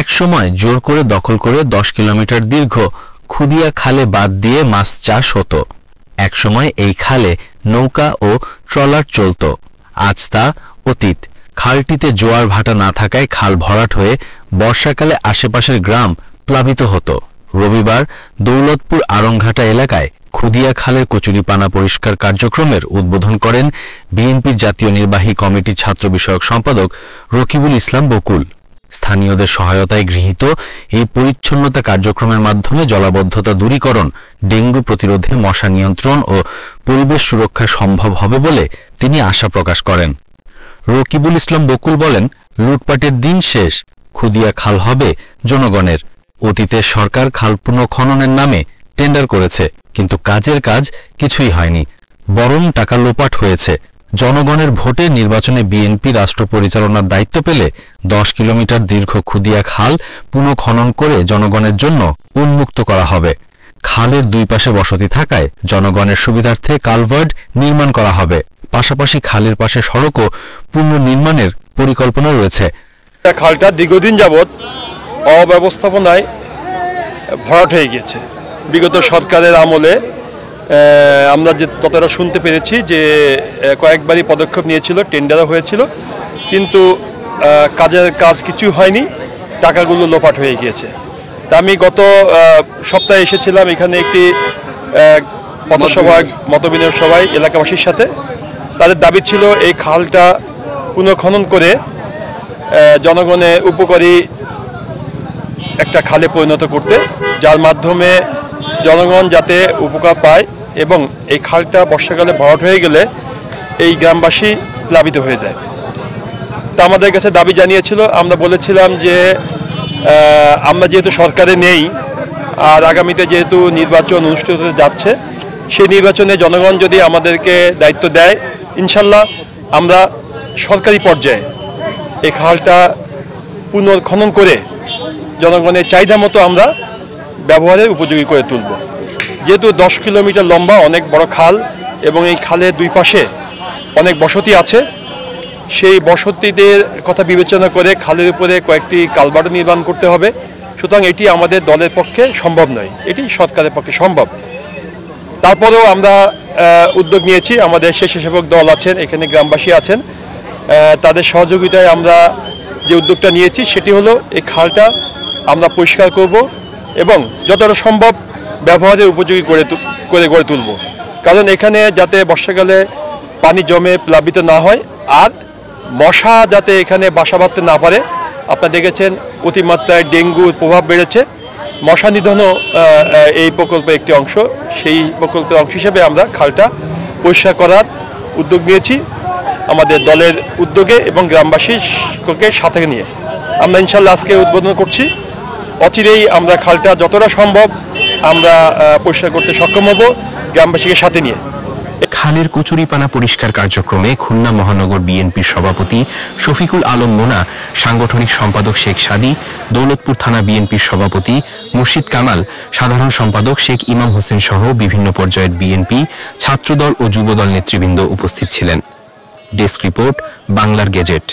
একসময় জোর করে দখল করে 10 কিলোমিটার দীর্ঘ খুদিয়া খালে বাঁধ দিয়ে মাছ চাষ হতো। একসময় এই খালে নৌকা ও ট্রলার চলত। আজ তা অতীত। খালটিতে জোয়ার ভাটা না থাকায় খাল ভরাট হয়ে বর্ষাকালে আশেপাশের গ্রাম প্লাবিত হতো। রবিবার দৌলতপুর আড়ংঘাটা এলাকায় খুদিয়া খালের কচুরিপানা পরিষ্কার কার্যক্রমের উদ্বোধন করেন বিএনপির জাতীয় নির্বাহী কমিটির ছাত্র বিষয়ক সম্পাদক রকিবুল ইসলাম বকুল। স্থানীয়দের সহায়তায় গৃহীত এই পরিচ্ছন্নতা কার্যক্রমের মাধ্যমে জলাবদ্ধতা দূরীকরণ, ডেঙ্গু প্রতিরোধে মশা নিয়ন্ত্রণ ও পরিবেশ সুরক্ষা সম্ভব হবে বলে তিনি আশা প্রকাশ করেন। রকিবুল ইসলাম বকুল বলেন, লুটপাটের দিন শেষ, খুদিয়া খাল হবে জনগণের। অতীতে সরকার খাল পুনঃখননের নামে টেন্ডার করেছে, কিন্তু কাজের কাজ কিছুই হয়নি, বরং টাকা লোপাট হয়েছে। জনগণের ভোটে নির্বাচনে বিএনপি রাষ্ট্র পরিচালনার দায়িত্ব পেলে 10 কিলোমিটার দীর্ঘ খুদিয়া খাল পুনঃখনন করে জনগণের জন্য উন্মুক্ত করা হবে। খালের দুই পাশে বসতি থাকায় জনগণের সুবিধার্থে কালভার্ট নির্মাণ করা হবে। পাশাপাশি খালের পাশে সড়কও পুনর্নির্মাণের পরিকল্পনা রয়েছে। খালটা দীর্ঘদিন যাবৎ অব্যবস্থাপনায় ভরাট হয়ে গিয়েছে। বিগত সরকারের আমলে আমরা যে ততটা শুনতে পেরেছি যে কয়েকবারই পদক্ষেপ নিয়েছিল, টেন্ডারও হয়েছিল, কিন্তু কাজ কিছু হয়নি, টাকাগুলো লোপাট হয়ে গিয়েছে। তা আমি গত সপ্তাহে এসেছিলাম এখানে একটি মতবিনিময় সভায় এলাকাবাসীর সাথে। তাদের দাবি ছিল এই খালটা পুনঃখনন করে জনগণের উপকারী একটা খালে পরিণত করতে, যার মাধ্যমে জনগণ যাতে উপকার পায় এবং এই খালটা বর্ষাকালে ভরাট হয়ে গেলে এই গ্রামবাসী প্লাবিত হয়ে যায়। তা আমাদের কাছে দাবি জানিয়েছিল। আমরা বলেছিলাম যে আমরা যেহেতু সরকারে নেই আর আগামীতে যেহেতু নির্বাচন অনুষ্ঠিত হতে যাচ্ছে, সেই নির্বাচনে জনগণ যদি আমাদেরকে দায়িত্ব দেয়, ইনশাল্লাহ আমরা সরকারি পর্যায়ে এই খালটা পুনর্খনন করে জনগণের চাহিদা মতো আমরা ব্যবহারের উপযোগী করে তুলব। যেহেতু 10 কিলোমিটার লম্বা অনেক বড় খাল এবং এই খালের দুই পাশে অনেক বসতি আছে, সেই বসতিদের কথা বিবেচনা করে খালের উপরে কয়েকটি কালভার্ট নির্মাণ করতে হবে। সুতরাং এটি আমাদের দলের পক্ষে সম্ভব নয়, এটি সরকারের পক্ষে সম্ভব। তারপরেও আমরা উদ্যোগ নিয়েছি, আমাদের স্বেচ্ছাসেবক দল আছেন, এখানে গ্রামবাসী আছেন, তাদের সহযোগিতায় আমরা যে উদ্যোগটা নিয়েছি সেটি হলো এই খালটা আমরা পরিষ্কার করব এবং যতটা সম্ভব ব্যবহারের উপযোগী করে গড়ে তুলব। কারণ এখানে যাতে বর্ষাকালে পানি জমে প্লাবিত না হয় আর মশা যাতে এখানে বাসা বাঁধতে না পারে। আপনারা দেখেছেন অতিমাত্রায় ডেঙ্গুর প্রভাব বেড়েছে। মশা নিধনও এই প্রকল্পের একটি অংশ। সেই প্রকল্পের অংশ হিসেবে আমরা খালটা পরিষ্কার করার উদ্যোগ নিয়েছি আমাদের দলের উদ্যোগে এবং গ্রামবাসীকে সাথে নিয়ে। আমরা ইনশাল্লাহ আজকে উদ্বোধন করছি। অচিরেই আমরা খালটা যতটা সম্ভব আমরা পরিষ্কার করতে সক্ষম হব গ্রামবাসীকে সাথে নিয়ে। খালের কচুরিপানা পরিষ্কার কার্যক্রমে খুলনা মহানগর বিএনপির সভাপতি শফিকুল আলম মোনা, সাংগঠনিক সম্পাদক শেখ সাদি, দৌলতপুর থানা বিএনপির সভাপতি মুর্শিদ কামাল, সাধারণ সম্পাদক শেখ ইমাম হোসেন সহ বিভিন্ন পর্যায়ের বিএনপি, ছাত্রদল ও যুবদল নেতৃবৃন্দ উপস্থিত ছিলেন। ডেস্ক রিপোর্ট, বাংলার গেজেট।